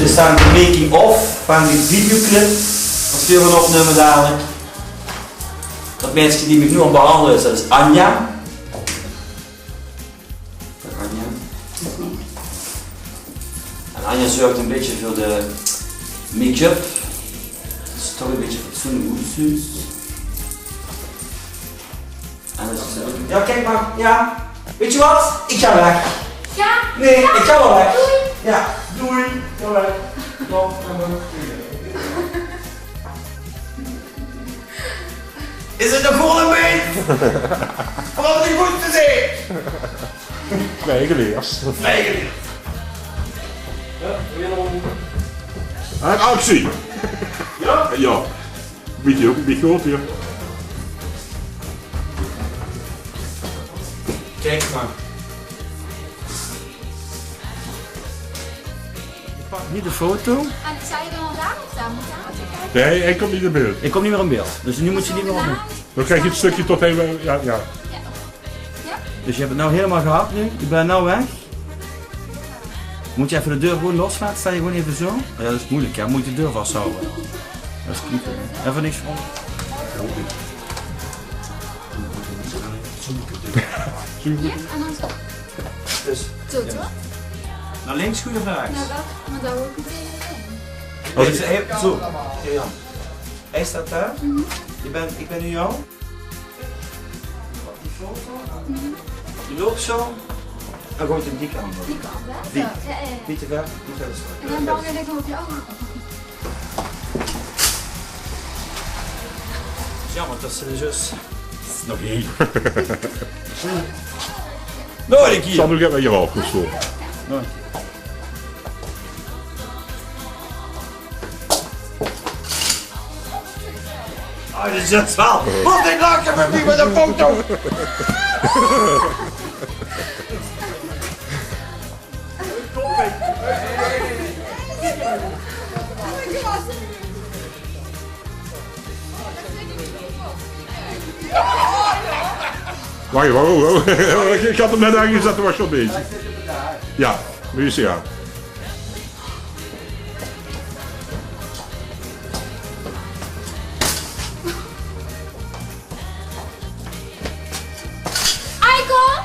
er staat de making of van die videoclip. Als we gaan opnemen dadelijk. Dat mensen die me nu aan behandelen is, dat is Anja. Anja. En Anja zorgt een beetje voor de make-up. Dat is toch een beetje fatsoenlijk moedjes. En dat is ja, kijk maar, ja. Weet je wat? Ik ga weg. Ja? Nee, ja. Ik ga wel weg. Doei. Ja, doei. Ga weg. Kom, Is het een volle been? Wat is goed te zien? Vrijgeleerd. Vrijgeleerd. Ja, En actie! Ja? Ja. Weet je ook een beetje goed hier. Kijk maar. Niet de foto. En zou je dan daar of daar moeten aan? Nee, hij komt niet in beeld. Ik kom niet meer in beeld, dus nu moet je niet meer opnemen. Dan krijg je het stukje tot hij... Ja, ja. Dus je hebt het nou helemaal gehad nu, je bent nou weg. Moet je even de deur gewoon loslaten, sta je gewoon even zo? Ja, dat is moeilijk, ja, moet je de deur vasthouden. Dat is kiepen. Even niks van. Ja, en dan zo. Dus, Zo toch? naar links, goede vraag. Nou, dat, maar dat ook meteen. Oh, dus hij, zo. Ja. Hij staat daar. Ik ben nu jou. Die foto. Je loopt zo. Dan gooit hem die kant op. Die kant, hè? Die. Zo, ja, ja, ja. Niet te ver, niet te ver. En dan bang je lekker op je ogen. Jammer dat ze de zus. Nog één. Nooit een keer. Zal nog even je rauw of zo. Nooit. Oh, dat is het wel. Wat ik lachen met wie met een foto. Wacht, wacht. Ik had hem net aangezet, toen was je al bezig. Ja, nu is hij aan. Aiko!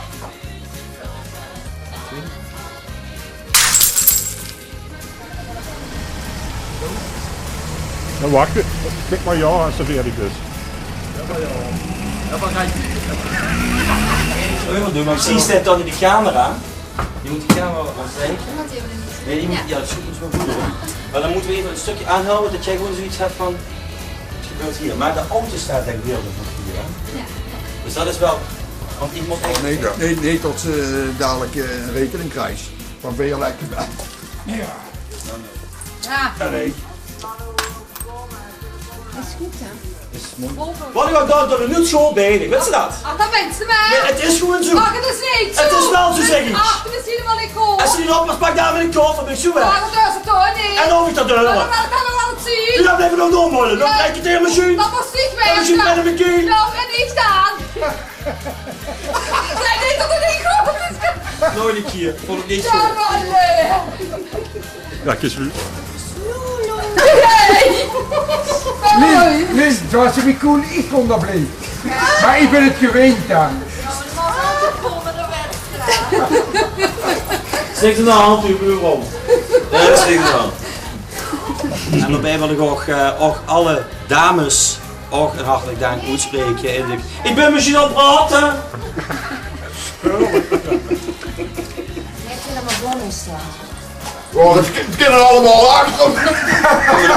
Dan wacht. Kijk maar ja, en serveer ik dus. Maar precies net dan in de camera. Je moet de camera ontwijken. Dat hebben we niet. Nee, je moet, ja, dat is wel goed hoor. Maar dan moeten we even een stukje aanhouden dat jij gewoon zoiets hebt van. Het gebeurt hier. Maar de auto staat denk ik heel nog hier. Hè? Ja. Dus dat is wel. Want ik moet echt. Nee, tot ze dadelijk een rekening krijgt. Van veel lijkt erbij. Ja. Ja, nee. Dat is goed, hè? Wat ik al door de nu school bezig, weet ze dat? Ach, dat bent ze maar. Nee, het is gewoon zo. Ach, het is niet zo. Het is wel zo, zeg ik. Ach, het is helemaal niet cool. Als je niet oppast, pak daar met een koffer, dan ben ik zo weg. Ach, dat is het toch niet. En nog is dat deur. Maar dan kan ik wel het zien. Je gaat even nog door worden, dan krijg je het helemaal zien. Dat was niet mee. Dan is je met een bikini. Nou, en niet staan. Nee, nee, dat is niet goed. Nooit een keer, vond ik niet Ja, zo. maar nee. Ja, kies u. Nee. Lies, het was weer cool, ik kon dat blijven. Maar ik ben het gewend dan. Steek in de hand, u broer om. Ja, steek in de hand. En daarbij wil ik ook alle dames ook een hartelijk dank uitspreken. Ik ben misschien aan het praten. Oh, het kinderen allemaal achter.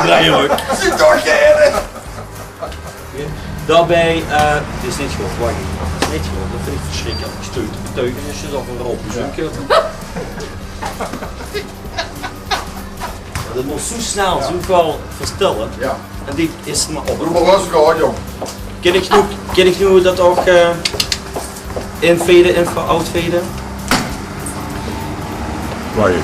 Blij hoor. Zie toch geen. Daarbij, het is niet goed, wacht even. Het is niet goed, dat vind ik verschrikkelijk. Ik steun te betuigen als je dat een rol bezoeken. Dat moet zo snel, zo wel verstellen. Ja. En die is maar op. Doe maar rustig aan, jong. Ken ik nu dat ook inveden, uitveden? Waar je?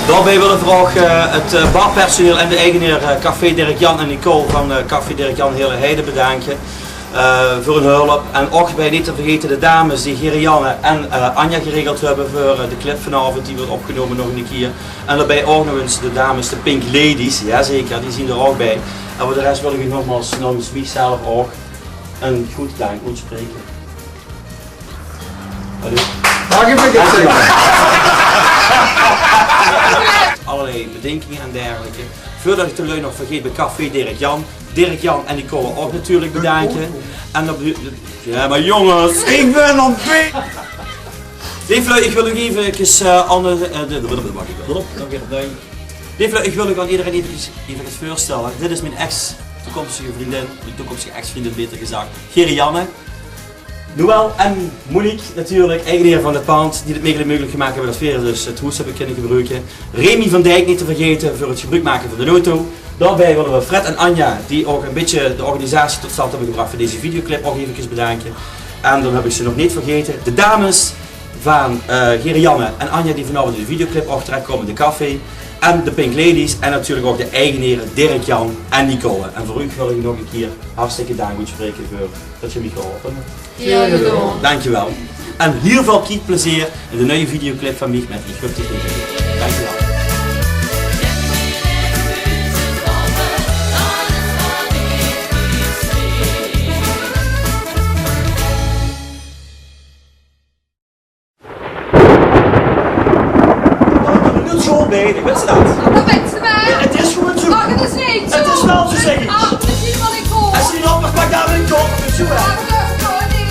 Daarbij willen we ook het barpersoneel en de eigenaar Café Dirk Jan en Nicole van Café Dirk Jan Hele Heide bedanken. voor hun hulp. En ook bij niet te vergeten de dames die Gerianne en Anja geregeld hebben voor de clip vanavond. Die wordt opgenomen nog een keer. En daarbij ook nog eens de dames, de Pink Ladies, jazeker, die zien er ook bij. En voor de rest wil ik u nogmaals namens zelf ook een goed dank uitspreken. Mag ik even dit zeggen? Allerlei bedenkingen en dergelijke. Voordat ik de lui nog vergeet bij Café Dirk Jan en Nicole ook natuurlijk bedanken. En dan, ja maar jongens, ik ben op twee. Ik wil nog even ik wil nog aan iedereen even voorstellen. Dit is mijn toekomstige vriendin, mijn toekomstige ex-vriendin beter gezegd, Gerianne. Noël en Monique natuurlijk, eigenaar van het pand, die het mede mogelijk gemaakt hebben dat we dus het hoes hebben kunnen gebruiken. Remy van Dijk niet te vergeten voor het gebruik maken van de auto. Daarbij willen we Fred en Anja, die ook een beetje de organisatie tot stand hebben gebracht voor deze videoclip, ook even bedanken. En dan heb ik ze nog niet vergeten, de dames van Gerianne en Anja die vanavond in de videoclip ook terechtkomen in de café. En de Pink Ladies en natuurlijk ook de eigenaren Dirk Jan en Nicole. En voor u wil ik nog een keer hartstikke dank uitspreken voor dat je me geholpen hebt. Ja, gedaan. Dankjewel. En heel veel kijkplezier in de nieuwe videoclip van mij met die guchtige dingen. Dankjewel. Nee, ik weet ze dat. Dat weet ze wel. Ja, het is gewoon zo. Maar het is niet zo. Het is wel zo, zeg ik. Ah, dat is niet wat ik hoor. Als je niet op mag, pak daar een kop. Dat is zo wel. Maar dat is gewoon niet.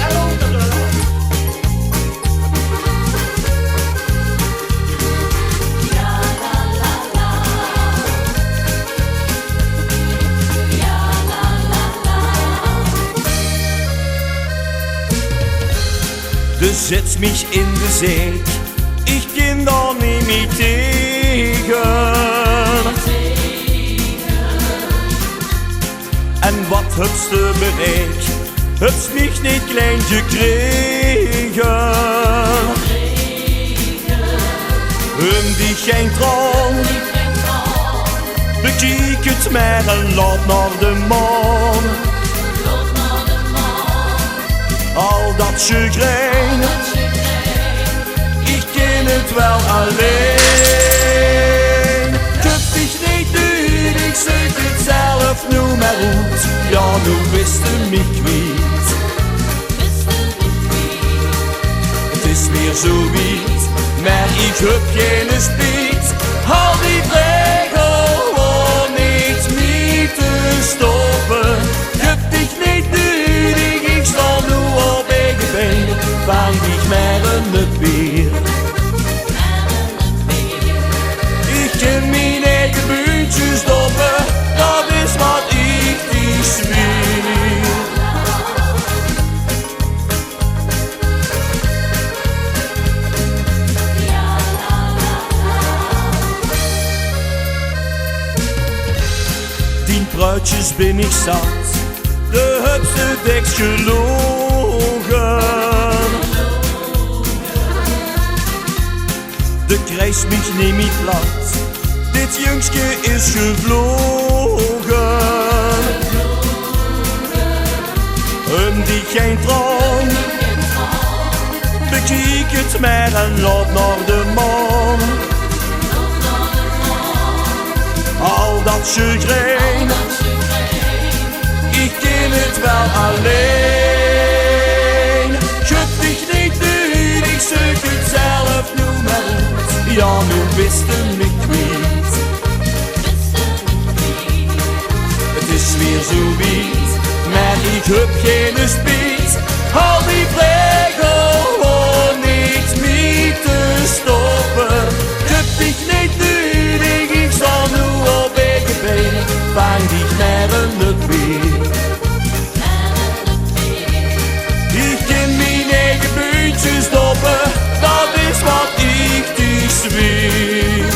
Du setzt mich in de Säg, ich kann da nicht mehr tegen. En wat hebst du bereikt, hebst mich niet klein gekregen. Die geen tron, bekijk het maar en laat naar de maan. Al dat chagrijn, ik ken het wel alleen. Kup dich niet uit, ik zoek het zelf nu maar uit. Ja, nu wist je mich kwijt. Het is weer zo wiet, maar ik heb geen spijt. Hou die regel om niet meer te stoppen. Kup dich niet uit, ik sta nu op eigen been. Vang dich maar in het weer. Ik ken mijn eigen buurtjes stoppen, dat is wat ik die zweer. Tien pruitjes ben ik zat, de hupste deks gelogen. De krijgt mich niet meer plat, dit jongske is gevlogen. Die geen tron, bekijk het maar en laat naar de maan. Al dat chagrijn, ik ken het wel alleen. Schud dich niet uit, ik zoek het zelf nu maar uit. Ja, nu wist je mich kwijt. Het is weer zo wiet, maar ik heb geen spijt. Hou die regel om niet meer te stoppen. Schud dich niet uit, ik sta nu op eigen been. Vang dich maar in het weer. Ik ken mijn eigen buurtjes stoppen, dat is wat ik die zweer.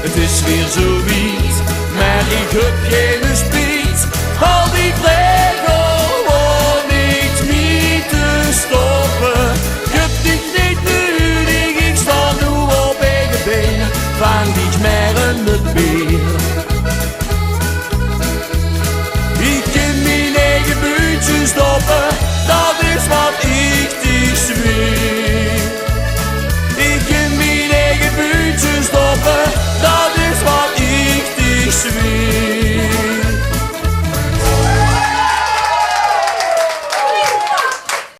Het is weer zo wiet, maar ik heb geen spijt. Al die regel om niet meer te stoppen. Kup dich niet uit, vang ik meer een beer.